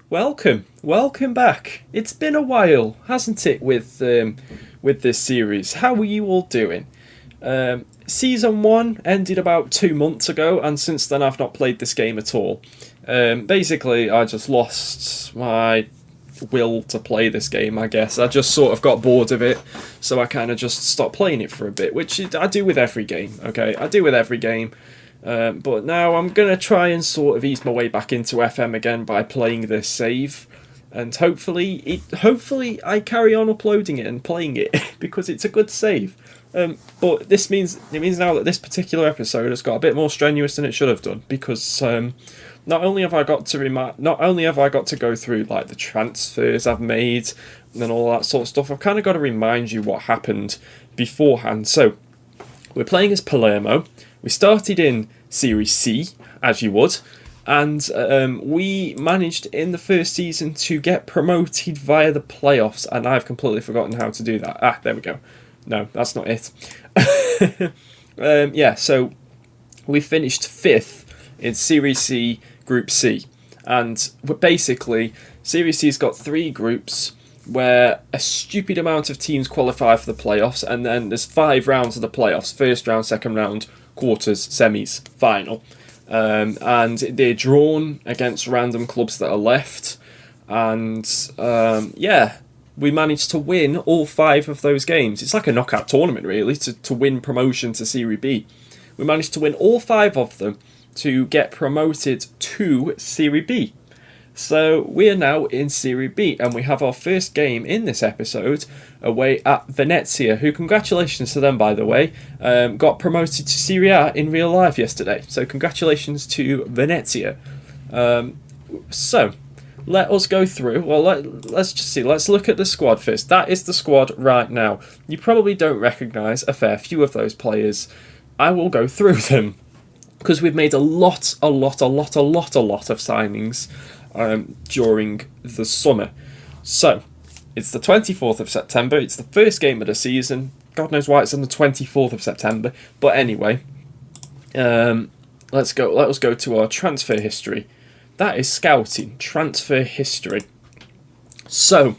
welcome back. It's been a while, hasn't it, with this series? How are you all doing? Season 1 ended about 2 months ago, and since then I've not played this game at all. Basically, I just lost my will to play this game, I guess. I just sort of got bored of it, so I kind of just stopped playing it for a bit, which I do with every game, okay? I do with every game. But now I'm going to try and sort of ease my way back into FM again by playing this save. And hopefully I carry on uploading it and playing it because it's a good save. But it means now that this particular episode has got a bit more strenuous than it should have done, because not only have I got to go through like the transfers I've made and all that sort of stuff, I've kind of got to remind you what happened beforehand. So we're playing as Palermo. We started in Series C, as you would, and we managed in the first season to get promoted via the playoffs, and I've completely forgotten how to do that. There we go. No, that's not it. So we finished 5th in Series C, Group C, and basically Series C's got 3 groups where a stupid amount of teams qualify for the playoffs, and then there's 5 rounds of the playoffs: first round, second round, quarters, semis, final. And they're drawn against random clubs that are left, and we managed to win all 5 of those games. It's like a knockout tournament, really, to win promotion to Serie B. We managed to win all 5 of them to get promoted to Serie B. So we are now in Serie B, and we have our first game in this episode away at Venezia, who, congratulations to them, by the way, got promoted to Serie A in real life yesterday. So congratulations to Venezia. So let us go through. Well, let's just see. Let's look at the squad first. That is the squad right now. You probably don't recognise a fair few of those players. I will go through them because we've made a lot of signings during the summer. So it's the 24th of September. It's the first game of the season. God knows why it's on the 24th of September. But anyway, let's go. Let us go to our transfer history. That is scouting transfer history. So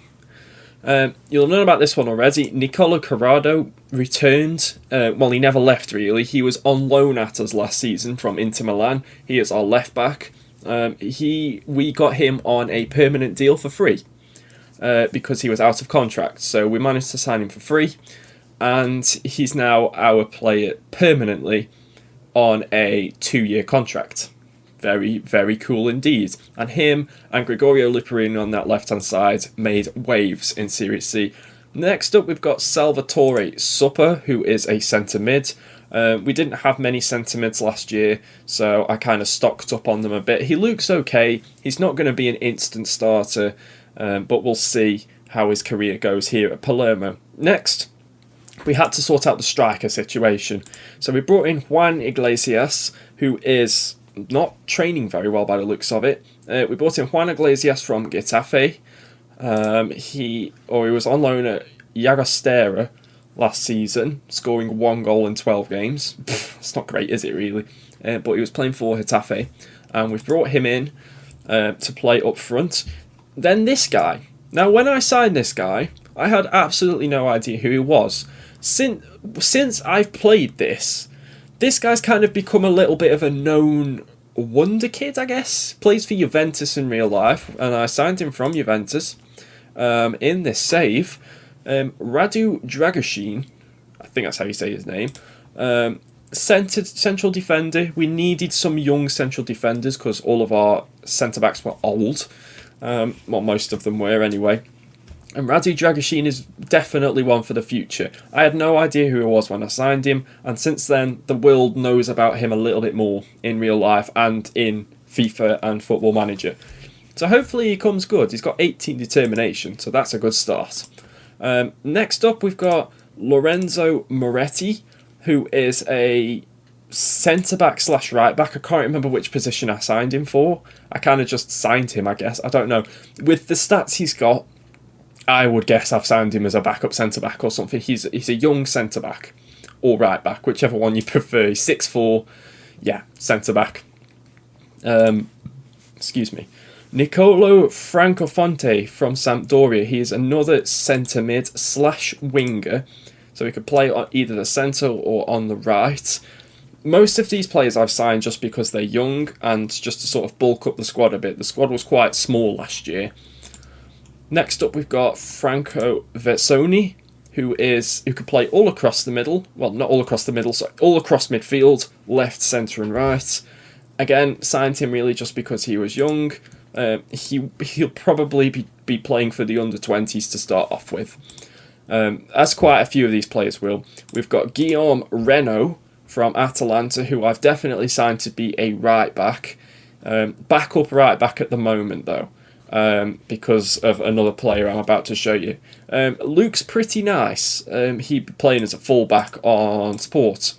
you'll know about this one already. Nicola Corrado returned. He never left, really. He was on loan at us last season from Inter Milan. He is our left back. We got him on a permanent deal for free because he was out of contract. So we managed to sign him for free, and he's now our player permanently on a 2-year contract. Very, very cool indeed. And him and Gregorio Luperini on that left-hand side made waves in Serie C. Next up, we've got Salvatore Supper, who is a centre mid. We didn't have many centre mids last year, so I kind of stocked up on them a bit. He looks okay. He's not going to be an instant starter, but we'll see how his career goes here at Palermo. Next, we had to sort out the striker situation. So we brought in Juan Iglesias, who is not training very well by the looks of it. We brought in Juan Iglesias from Getafe. He was on loan at Llagostera last season, scoring 1 goal in 12 games. It's not great, is it, really? But he was playing for Getafe, and we've brought him in to play up front. Then this guy. Now, when I signed this guy, I had absolutely no idea who he was. Since I've played this guy's kind of become a little bit of a known wonder kid, I guess. Plays for Juventus in real life, and I signed him from Juventus in this save. Radu Dragoshin, I think that's how you say his name. Central defender. We needed some young central defenders because all of our centre-backs were old. Most of them were anyway. And Radu Dragoshin is definitely one for the future. I had no idea who he was when I signed him, and since then the world knows about him a little bit more in real life and in FIFA and Football Manager. So hopefully he comes good. He's got 18 determination, so that's a good start. Next up, we've got Lorenzo Moretti, who is a centre-back / right-back. I can't remember which position I signed him for. I kind of just signed him, I guess. I don't know. With the stats he's got, I would guess I've signed him as a backup centre-back or something. He's a young centre-back or right-back, whichever one you prefer. He's 6'4", centre-back. Excuse me. Nicolo Francofonte from Sampdoria. He is another centre mid / winger, so he could play on either the centre or on the right. Most of these players I've signed just because they're young and just to sort of bulk up the squad a bit. The squad was quite small last year. Next up, we've got Franco Versoni, who could play all across the middle. Well, not all across the middle, so all across midfield, left, centre and right. Again, signed him really just because he was young. He'll probably be playing for the under-20s to start off with. As quite a few of these players will. We've got Guillaume Renaud from Atalanta, who I've definitely signed to be a right-back. Backup right-back at the moment, though. Because of another player I'm about to show you. Luke's pretty nice. He'd be playing as a fullback on support.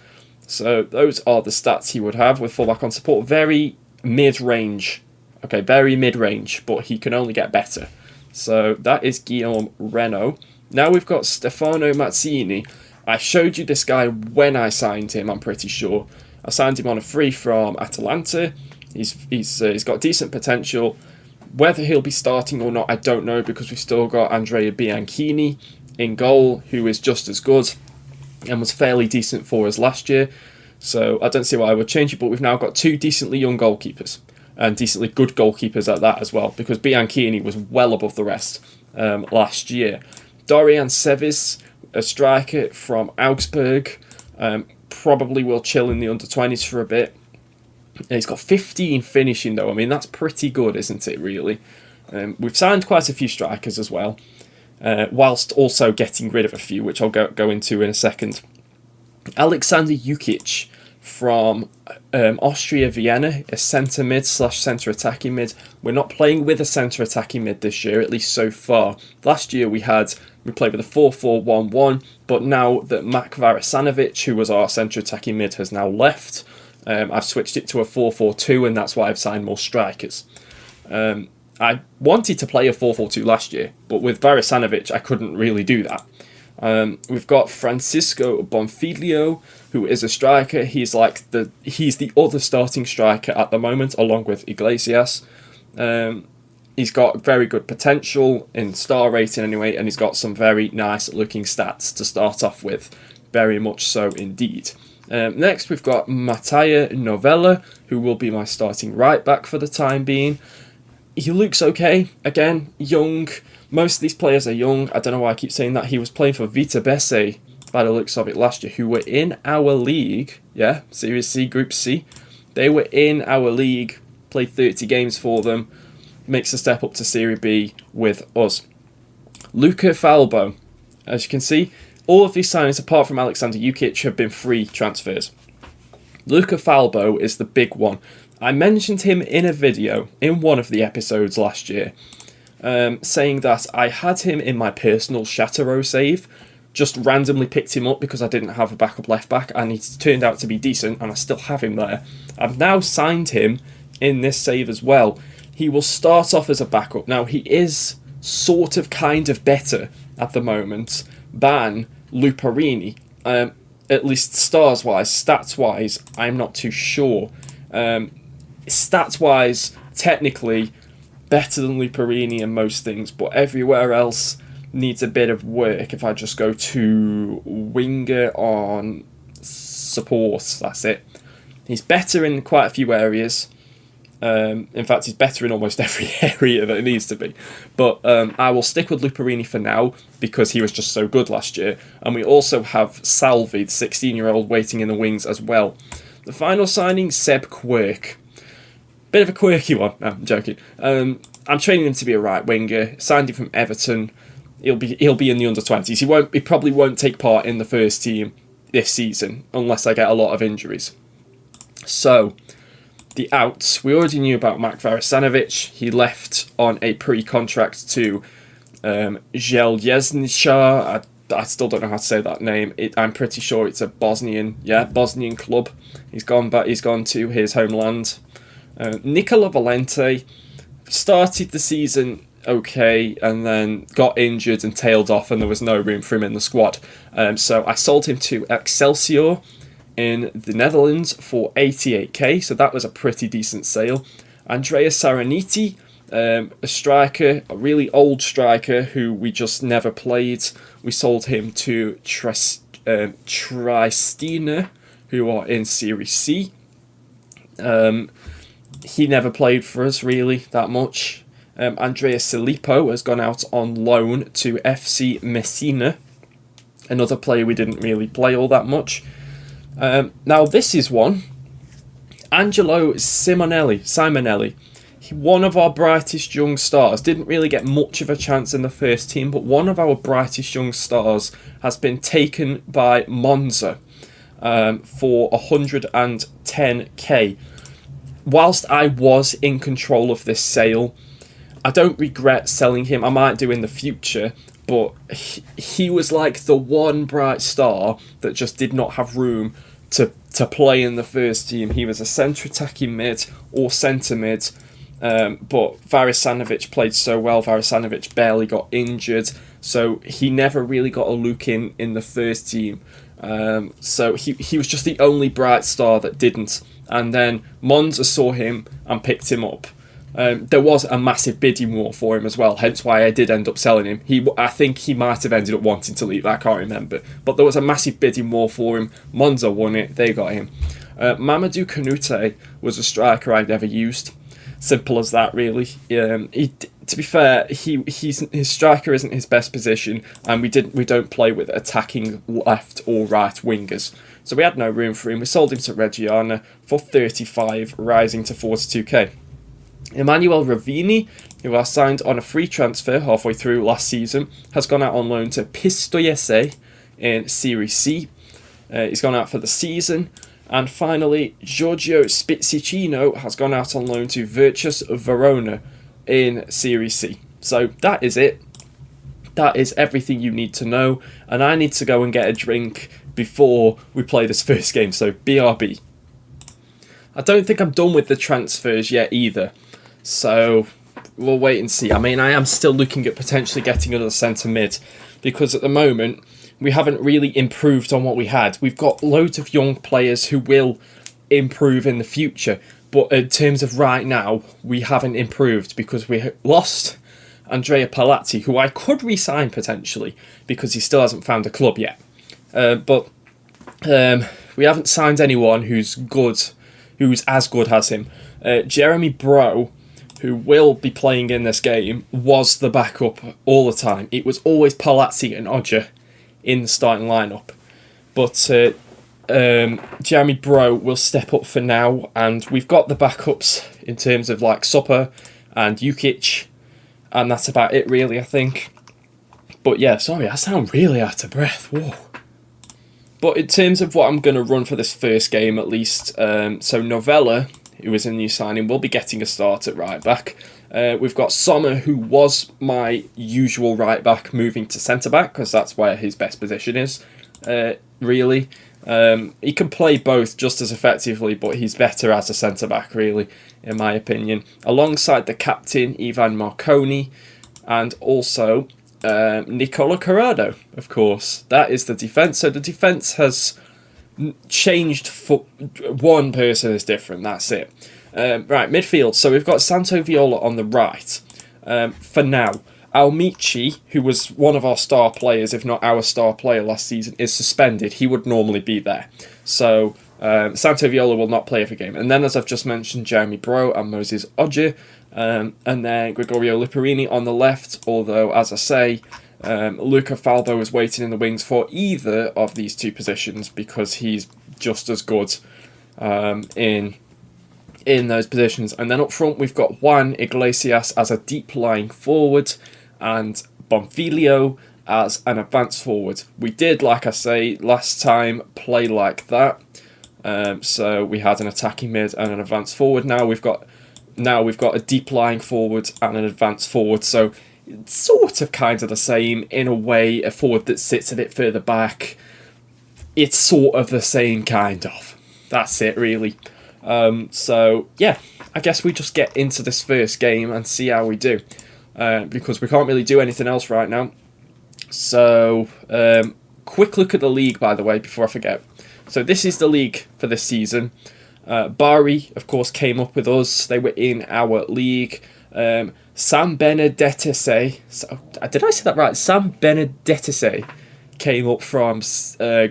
So those are the stats he would have with fullback on support. Very mid-range. Okay, very mid-range, but he can only get better. So that is Guillaume Renaud. Now we've got Stefano Mazzini. I showed you this guy when I signed him, I'm pretty sure. I signed him on a free from Atalanta. He's got decent potential. Whether he'll be starting or not, I don't know, because we've still got Andrea Bianchini in goal, who is just as good and was fairly decent for us last year. So I don't see why I would change it, but we've now got two decently young goalkeepers, and decently good goalkeepers at that as well, because Bianchini was well above the rest last year. Dorian Sevis, a striker from Augsburg, probably will chill in the under-20s for a bit. He's got 15 finishing though. I mean, that's pretty good, isn't it, really? We've signed quite a few strikers as well, whilst also getting rid of a few, which I'll go into in a second. Alexander Jukic from Austria Vienna, a centre mid / centre attacking mid. We're not playing with a centre attacking mid this year, at least so far. Last year we played with a 4-4-1-1, but now that Mak Varasanovic, who was our centre attacking mid, has now left, I've switched it to a 4-4-2, and that's why I've signed more strikers. I wanted to play a 4-4-2 last year, but with Varasanovic I couldn't really do that. We've got Francisco Bonfiglio, who is a striker. He's the other starting striker at the moment, along with Iglesias. He's got very good potential in star rating anyway, and he's got some very nice looking stats to start off with. Very much so indeed. Next we've got Mattia Novella, who will be my starting right back for the time being. He looks okay. Again, young. Most of these players are young. I don't know why I keep saying that. He was playing for Vitesse by the looks of it last year, who were in our league. Yeah, Series C, Group C. They were in our league, played 30 games for them. Makes a step up to Serie B with us. Luca Falbo. As you can see, all of these signings, apart from Alexander Jukic, have been free transfers. Luca Falbo is the big one. I mentioned him in a video in one of the episodes last year, saying that I had him in my personal Chateau save, just randomly picked him up because I didn't have a backup left back, and he turned out to be decent, and I still have him there. I've now signed him in this save as well. He will start off as a backup. Now, he is sort of kind of better at the moment than Luparini. At least stars-wise, stats-wise, I'm not too sure. Stats-wise, technically, better than Luparini in most things, but everywhere else needs a bit of work. If I just go to winger on support, that's it. He's better in quite a few areas. In fact, he's better in almost every area that it needs to be. But I will stick with Luparini for now because he was just so good last year. And we also have Salvi, the 16-year-old, waiting in the wings as well. The final signing, Seb Quirk. Bit of a quirky one. No, I'm joking. I'm training him to be a right winger. Signed him from Everton. He'll be in the under-20s. He probably won't take part in the first team this season unless I get a lot of injuries. So, the outs. We already knew about Mak Varasanovic. He left on a pre-contract to JJLozzer. I still don't know how to say that name. I'm pretty sure it's a Bosnian club. He's gone to his homeland. Nicola Valente started the season okay and then got injured and tailed off, and there was no room for him in the squad. So I sold him to Excelsior in the Netherlands for 88k, so that was a pretty decent sale. Andrea Saraniti, A striker, a really old striker who we just never played. We sold him to Triestina, who are in Serie C. He never played for us really that much. Andrea Filippo has gone out on loan to FC Messina, another player we didn't really play all that much. Now this is one. Angelo Simonelli, one of our brightest young stars, didn't really get much of a chance in the first team, but one of our brightest young stars has been taken by Monza for 110k. Whilst I was in control of this sale, I don't regret selling him. I might do in the future, but he was like the one bright star that just did not have room to play in the first team. He was a centre attacking mid or centre mid, but Varisanovic played so well. Varisanovic barely got injured, so he never really got a look in the first team. So he was just the only bright star that didn't. And then Monza saw him and picked him up. There was a massive bidding war for him as well, hence why I did end up selling him. I think he might have ended up wanting to leave, I can't remember. But there was a massive bidding war for him. Monza won it, they got him. Mamadou Kanouté was a striker I'd never used. Simple as that, really. To be fair, his striker isn't his best position, and we don't play with attacking left or right wingers. So we had no room for him. We sold him to Reggiana for 35, rising to 42k. Emmanuel Ravini, who I signed on a free transfer halfway through last season, has gone out on loan to Pistoiese in Serie C. He's gone out for the season. And finally, Giorgio Spizzicino has gone out on loan to Virtus Verona in Serie C. So that is it. That is everything you need to know. And I need to go and get a drink before we play this first game. So BRB. I don't think I'm done with the transfers yet either. So we'll wait and see. I mean, I am still looking at potentially getting another centre mid, because at the moment we haven't really improved on what we had. We've got loads of young players who will improve in the future, but in terms of right now, we haven't improved because we lost Andrea Palazzi, who I could re-sign potentially because he still hasn't found a club yet. But we haven't signed anyone who's as good as him. Jeremy Bro, who will be playing in this game, was the backup all the time. It was always Palazzi and Odger in the starting lineup. But Jeremy Bro will step up for now, and we've got the backups in terms of like Supper and Jukic, and that's about it really, I think. But yeah, sorry, I sound really out of breath. Whoa. But in terms of what I'm going to run for this first game at least, so Novella, who is a new signing, will be getting a start at right back. We've got Sommer, who was my usual right back, moving to centre back because that's where his best position is, really. He can play both just as effectively, but he's better as a centre back, really, in my opinion. Alongside the captain, Ivan Marconi, and also Nicola Corrado, of course. That is the defence. So the defence has changed. For one person is different, that's it. Right, midfield. So we've got Santo Viola on the right for now. Almici, who was one of our star players, if not our star player last season, is suspended. He would normally be there. So Santo Viola will not play every game. And then, as I've just mentioned, Jeremy Bro and Moses Odger. And then Gregorio Liparini on the left, although, as I say, Luca Falbo is waiting in the wings for either of these two positions because he's just as good in those positions. And then up front, we've got Juan Iglesias as a deep-lying forward and Bonfilio as an advanced forward. We did, like I say, last time play like that. So we had an attacking mid and an advanced forward. Now we've got a deep-lying forward and an advanced forward. So it's sort of kind of the same in a way. A forward that sits a bit further back. It's sort of the same kind of. That's it, really. So yeah, I guess we just get into this first game and see how we do, because we can't really do anything else right now. So quick look at the league, by the way, before I forget. So this is the league for this season. Bari, of course, came up with us. They were in our league. San Benedetese. Did I say that right? San Benedetese came up from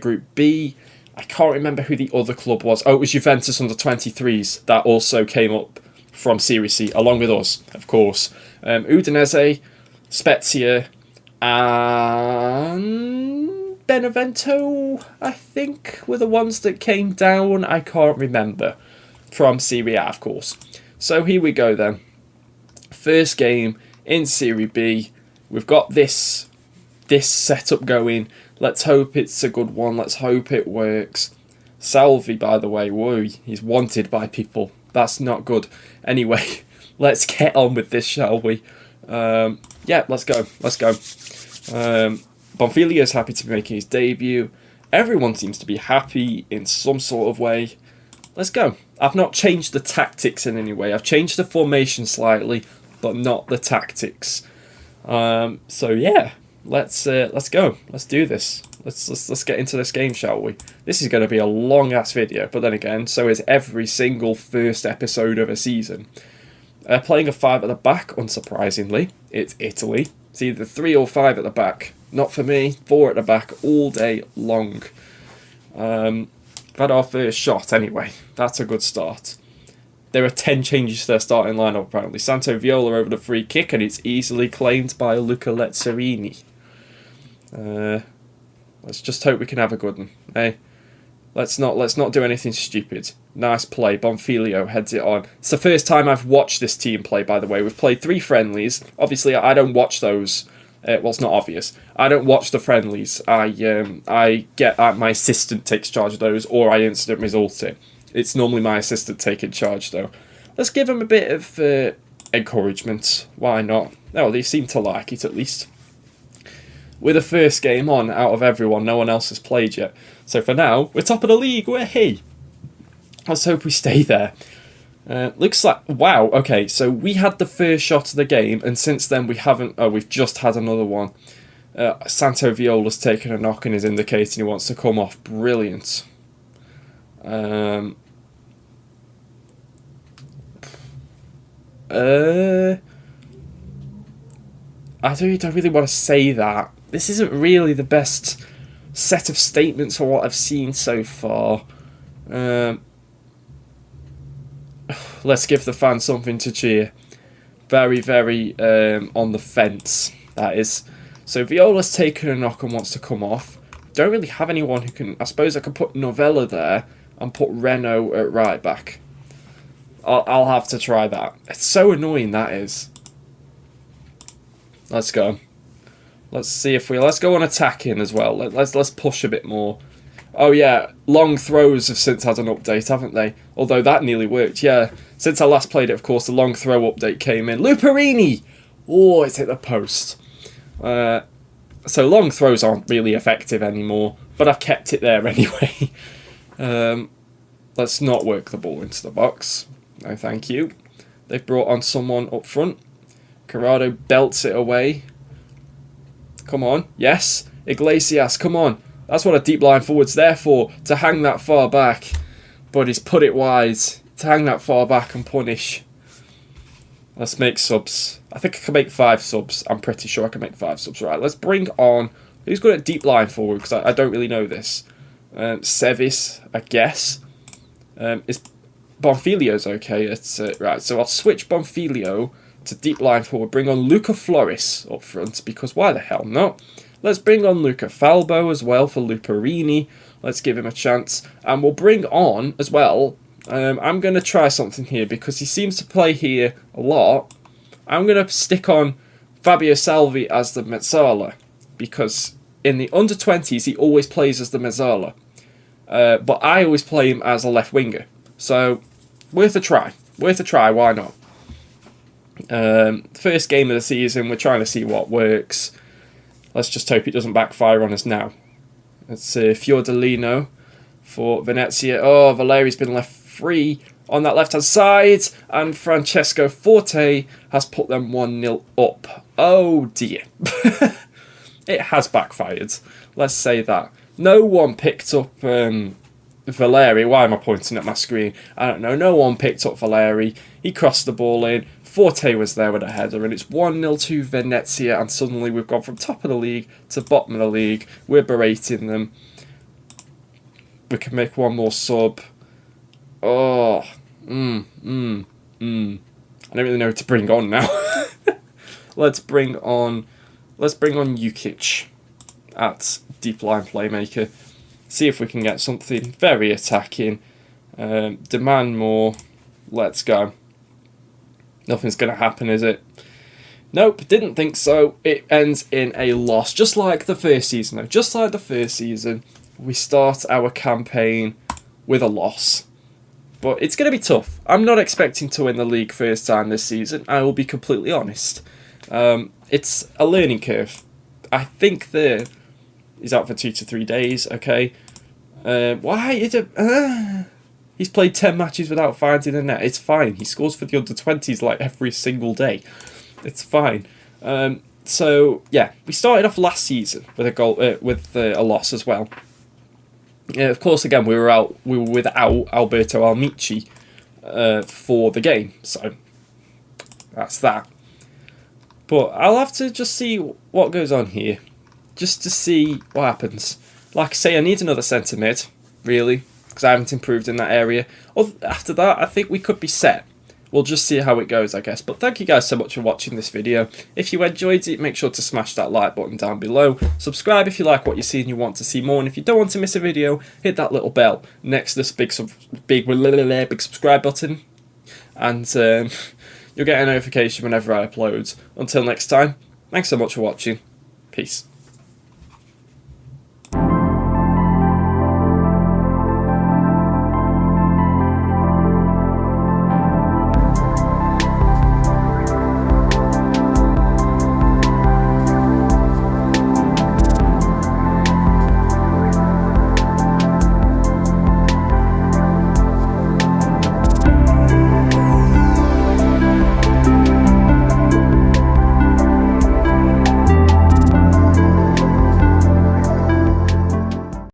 Group B. I can't remember who the other club was. Oh, it was Juventus under 23s that also came up from Serie C, along with us, of course. Udinese, Spezia, and Benevento, I think, were the ones that came down. I can't remember. From Serie A, of course. So here we go then. First game in Serie B. We've got this setup going. Let's hope it's a good one. Let's hope it works. Salvi, by the way, whoa, he's wanted by people. That's not good. Anyway, let's get on with this, shall we? Yeah, let's go. Bonfilio's happy to be making his debut. Everyone seems to be happy in some sort of way. Let's go. I've not changed the tactics in any way. I've changed the formation slightly, but not the tactics. So yeah, let's go. Let's do this. Let's get into this game, shall we? This is going to be a long ass video, but then again, so is every single first episode of a season. Playing a 5 at the back, unsurprisingly, it's Italy. It's either 3 or 5 at the back. Not for me. 4 at the back all day long. Had our first shot anyway. That's a good start. There are 10 changes to their starting lineup apparently. Santo Viola over the free kick, and it's easily claimed by Luca Lezzerini. Let's just hope we can have a good one. Hey, let's not do anything stupid. Nice play. Bonfilio heads it on. It's the first time I've watched this team play, by the way. We've played 3 friendlies. Obviously, I don't watch those. Well, it's not obvious. I don't watch the friendlies. I get my assistant takes charge of those, or I instant result it. It's normally my assistant taking charge, though. Let's give him a bit of encouragement. Why not? Oh, they seem to like it, at least. We're the first game on out of everyone. No one else has played yet. So for now, we're top of the league. We're hey. Let's hope we stay there. Looks like... Wow, okay, so we had the first shot of the game, and since then we haven't... Oh, we've just had another one. Santo Viola's taken a knock and is indicating he wants to come off. Brilliant. I don't really want to say that. This isn't really the best set of statements for what I've seen so far. Let's give the fans something to cheer. Very, very on the fence, that is. So Viola's taken a knock and wants to come off. Don't really have anyone who can... I suppose I could put Novella there and put Renault at right back. I'll have to try that. It's so annoying, that is. Let's go. Let's see if we... Let's go on attacking as well. Let's push a bit more. Oh yeah, long throws have since had an update, haven't they? Although that nearly worked, yeah. Since I last played it, of course, the long throw update came in. Luperini! Oh, it's hit the post. So long throws aren't really effective anymore, but I've kept it there anyway. Let's not work the ball into the box. No, thank you. They've brought on someone up front. Corrado belts it away. Come on. Yes. Iglesias, come on. That's what a deep line forward's there for, to hang that far back. But he's put it wide, to hang that far back and punish. Let's make subs. I think I can make 5 subs. I'm pretty sure I can make 5 subs. Right, let's bring on... Who's good at deep line forward? Because I don't really know this. Sevis, I guess. Is Bonfilio's okay? Right, so I'll switch Bonfilio to deep line forward. Bring on Luca Floris up front, because why the hell not? Let's bring on Luca Falbo as well for Luperini. Let's give him a chance. And we'll bring on, as well... I'm going to try something here, because he seems to play here a lot. I'm going to stick on Fabio Salvi as the mezzala, because in the under-20s he always plays as the mezzala. But I always play him as a left winger. So, worth a try. Worth a try, why not? First game of the season, we're trying to see what works. Let's just hope it doesn't backfire on us now. It's Fiordolino for Venezia. Oh, Valeri's been left free on that left-hand side, and Francesco Forte has put them 1-0 up. Oh dear. It has backfired. Let's say that. No one picked up Valeri. Why am I pointing at my screen? I don't know. No one picked up Valeri. He crossed the ball in. Forte was there with a header, and it's 1-0 to Venezia, and suddenly we've gone from top of the league to bottom of the league. We're berating them. We can make one more sub. Oh, I don't really know who to bring on now. Let's bring on Jukic at deep line playmaker. See if we can get something very attacking. Demand more. Let's go. Nothing's going to happen, is it? Nope, didn't think so. It ends in a loss, just like the first season, though. Just like the first season, we start our campaign with a loss. But it's going to be tough. I'm not expecting to win the league first time this season. I will be completely honest. It's a learning curve. I think he's out for 2 to 3 days, okay. Why is it... He's played 10 matches without finding a net. It's fine. He scores for the under-20s like every single day. It's fine. So yeah, we started off last season with a goal, with a loss as well. Of course, again we were without Alberto Almichi for the game, so that's that. But I'll have to just see what goes on here, just to see what happens. Like I say, I need another centre mid, really, because I haven't improved in that area. After that, I think we could be set. We'll just see how it goes, I guess. But thank you guys so much for watching this video. If you enjoyed it, make sure to smash that like button down below. Subscribe if you like what you see and you want to see more. And if you don't want to miss a video, hit that little bell next to this big subscribe button. And you'll get a notification whenever I upload. Until next time, thanks so much for watching. Peace.